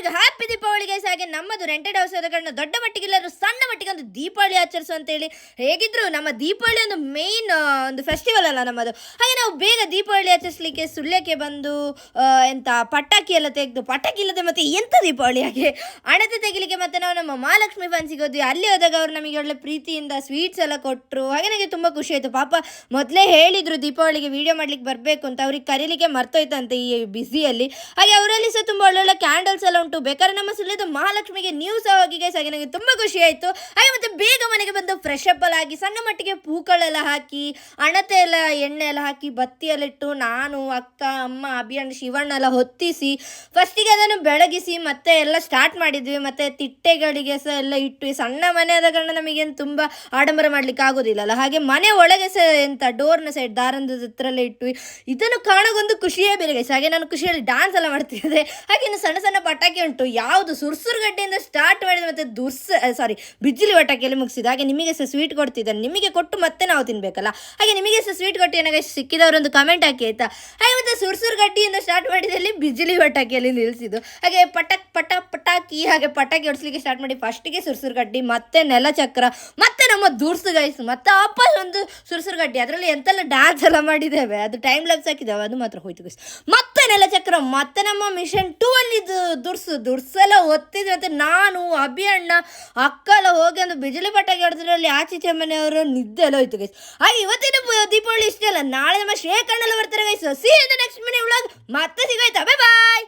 ಎಲ್ರಿಗೂ happy Deepavali guys. ಹಾಗೆ ನಮ್ಮದು ರೆಂಟೆಡ್ ಹೌಸ್ ಆದ ಕಾರಣ ದೊಡ್ಡ ಮಟ್ಟಿಗೆ ಎಲ್ಲರೂ ಸಣ್ಣ ಮಟ್ಟಿಗೆ ಒಂದು ದೀಪಾವಳಿ ಆಚರಿಸು ಅಂತೇಳಿ. ಹೇಗಿದ್ರು ನಮ್ಮ ದೀಪಾವಳಿ ಒಂದು ಮೇನ್ ಒಂದು ಫೆಸ್ಟಿವಲ್ ಅಲ್ಲ ನಮ್ಮದು. ಹಾಗೆ ನಾವು ಬೇಗ ದೀಪಾವಳಿ ಆಚರಿಸಲಿಕ್ಕೆ ಸುಳ್ಯಕ್ಕೆ ಬಂದು ಎಂತ ಪಟಾಕಿ ಎಲ್ಲ ತೆಗೆದು, ಪಟಾಕಿ ಇಲ್ಲದೆ ಮತ್ತೆ ಎಂತ ದೀಪಾವಳಿ ಹಾಗೆ ಹಣತೆ ತೆಗಿಲಿಕ್ಕೆ ಮತ್ತೆ ನಾವು ನಮ್ಮ ಮಹಾಲಕ್ಷ್ಮಿ ಫ್ಯಾನ್ಸಿಗೆ ಹೋದ್ವಿ. ಅಲ್ಲಿ ಹೋದಾಗ ಅವರು ನಮಗೆ ಒಳ್ಳೆ ಪ್ರೀತಿಯಿಂದ ಸ್ವೀಟ್ಸ್ ಎಲ್ಲ ಕೊಟ್ಟರು. ಹಾಗೆ ನನಗೆ ತುಂಬ ಖುಷಿ ಆಯಿತು. ಪಾಪ ಮೊದಲೇ ಹೇಳಿದರು ದೀಪಾವಳಿಗೆ ವಿಡಿಯೋ ಮಾಡ್ಲಿಕ್ಕೆ ಬರಬೇಕು ಅಂತ, ಅವ್ರಿಗೆ ಕರೀಲಿಕ್ಕೆ ಮರ್ತೋಯ್ತಂತೆ ಈ ಬ್ಯುಸಿಯಲ್ಲಿ. ಹಾಗೆ ಅವರಲ್ಲಿ ಸಹ ತುಂಬ ಒಳ್ಳೊಳ್ಳೆ ಕ್ಯಾಂಡಲ್ಸ್ ಎಲ್ಲ ಉಂಟು. ಬೇಕಾದ್ರೆ ನಮ್ಮ ಸುಳ್ಯದ ಮಹಾಲಕ್ಷ್ಮಿಗೆ ನೀವು ಸಹ ಹೋಗಿ ಗೈಸ್. ಹಾಗೆ ನನಗೆ ತುಂಬ ಖುಷಿ ಆಯಿತು. ಹಾಗೆ ಮತ್ತೆ ಬೇಗ ಮನೆಗೆ ಬಂದು ಫ್ರೆಶ್ ಅಪ್ ಎಲ್ಲ ಆಗಿ ಸಣ್ಣ ಮಟ್ಟಿಗೆ ಪೂಗಳೆಲ್ಲ ಹಾಕಿ ಹಣತೆ ಎಲ್ಲ ಎಣ್ಣೆ ಎಲ್ಲ ಹಾಕಿ ಬತ್ತಿಯಲ್ಲಿಟ್ಟು ನಾನು ಅಕ್ಕ ಅಮ್ಮ ಅಭಿಯಣ್ಣ ಶಿವಣ್ಣ ಎಲ್ಲ ಹೊತ್ತಿಸಿ ಫಸ್ಟಿಗೆ ಅದನ್ನು ಬೆಳಗಿಸಿ ಮತ್ತೆ ಎಲ್ಲ ಸ್ಟಾರ್ಟ್ ಮಾಡಿದ್ವಿ. ಮತ್ತು ತಿಟ್ಟೆಗಳಿಗೆ ಸಹ ಎಲ್ಲ ಇಟ್ಟು, ಸಣ್ಣ ಮನೆ ಆದ ಕಾರಣ ನಮಗೇನು ತುಂಬ ಆಡಂಬರ ಮಾಡಲಿಕ್ಕೆ ಆಗೋದಿಲ್ಲಲ್ಲ. ಹಾಗೆ ಮನೆ ಒಳಗೆ ಸಹ ಎಂತ ಡೋರ್ನ ಸೈಡ್ ದಾರಂದದ ಹತ್ರ ಇಟ್ಟು ಇದನ್ನು ಕಾಣೋಗೊಂದು ಖುಷಿಯೇ ಬೇರೆ ಗೈಸ್. ಹಾಗೆ ನಾನು ಖುಷಿಯಲ್ಲಿ ಡ್ಯಾನ್ಸ್ ಎಲ್ಲ ಮಾಡ್ತಿದ್ದೆ. ಹಾಗೆ ಇನ್ನು ಸಣ್ಣ ಸಣ್ಣ ಪಟಾಕಿ ಉಂಟು. ಯಾವುದು ಸುರ್ಸುರು ಗಡ್ಡೆಯಿಂದ ಸ್ಟಾರ್ಟ್ ಮಾಡಿದ ಮತ್ತು ಬಿಜ್ಜಿಲಿ ಪಟಾಕಿಯಲ್ಲಿ ಮುಗಿಸಿದ. ಹಾಗೆ ನಿಮಗೆ ಸಹ ಸ್ವೀಟ್ ಕೊಡ್ತಿದ್ದಾನೆ, ನಿಮಗೆ ಕೊಟ್ಟು ಮತ್ತೆ ನಾವು ತಿನ್ಬೇಕಲ್ಲ. ಹಾಗೆ ನಿಮಗೆ ಸಹ ಸ್ವೀಟ್ ಕೊಟ್ಟು ಏನಾಗ ಸಿಕ್ಕಿದವರೊಂದು ಕಮೆಂಟ್ ಹಾಕಿ ಆಯ್ತಾ. ಹಾಗೆ ಮತ್ತೆ ಸುರ್ಸುರು ಗಡ್ಡಿಯಿಂದ ಸ್ಟಾರ್ಟ್ ಮಾಡಿದಲ್ಲಿ ಬಿಜ್ಜಿಲಿ ಪಟಾಕಿಯಲ್ಲಿ ನಿಲ್ಲಿಸಿದ್ದು. ಹಾಗೆ ಪಟಾಕಿ ಹಾಗೆ ಪಟಾಕಿ ಹೊಡಿಸ್ಲಿಕ್ಕೆ ಸ್ಟಾರ್ಟ್ ಮಾಡಿ ಫಸ್ಟಿಗೆ ಸುರ್ಸುರು ಗಡ್ಡಿ, ಮತ್ತೆ ನೆಲಚಕ್ರ, ಮತ್ತೆ ನಮ್ಮ ದುರ್ಸು ಗೈಸ್, ಮತ್ತೆ ವಾಪಸ್ ಒಂದು ಸುರ್ಸುರು ಗಡ್ಡಿ. ಅದರಲ್ಲಿ ಎಂತೆಲ್ಲ ಡ್ಯಾನ್ಸ್ ಎಲ್ಲ ಮಾಡಿದ್ದೇವೆ, ಅದು ಟೈಮ್ ಲ್ಯಾಪ್ಸ್ ಹಾಕಿದ್ದೇವೆ, ಅದು ಮಾತ್ರ ಹೋಯ್ತು ಗೈಸ್. ಮತ್ತೆ ನೆಲಚಕ್ರ, ಮತ್ತೆ ನಮ್ಮ ಮಿಷನ್ 2 ಅಲ್ಲಿ ದುರ್ಸೆಲ್ಲ ಒತ್ತಿದ್ವಿ. ಮತ್ತು ನಾನು ಅಭಿಯಣ್ಣ ಅಕ್ಕ ಎಲ್ಲ ಹೋಗಿ ಒಂದು ಬಿಜಿಲಿ ಪಟಾಕಿ ಹೊಡೆದ್ರಲ್ಲಿ ಆಚೀಚೆ ಮನೆಯವರು ನಿದ್ದೆ ಎಲ್ಲ ಹೋಯ್ತು ಗೈಸ್. ಹಾಗೆ ಇವತ್ತಿನ ದೀಪಾವಳಿ ಇಷ್ಟೇ ಅಲ್ಲ, ನಾಳೆ ನಮ್ಮ ಶ್ರೇಕಣ್ಣೆಲ್ಲ ಬರ್ತಾರೆ guys. C in the next mini vlog. ಮತ್ತೆ ಸಿಗೋಯ್ತಾ, ಬೈ ಬಾಯ್.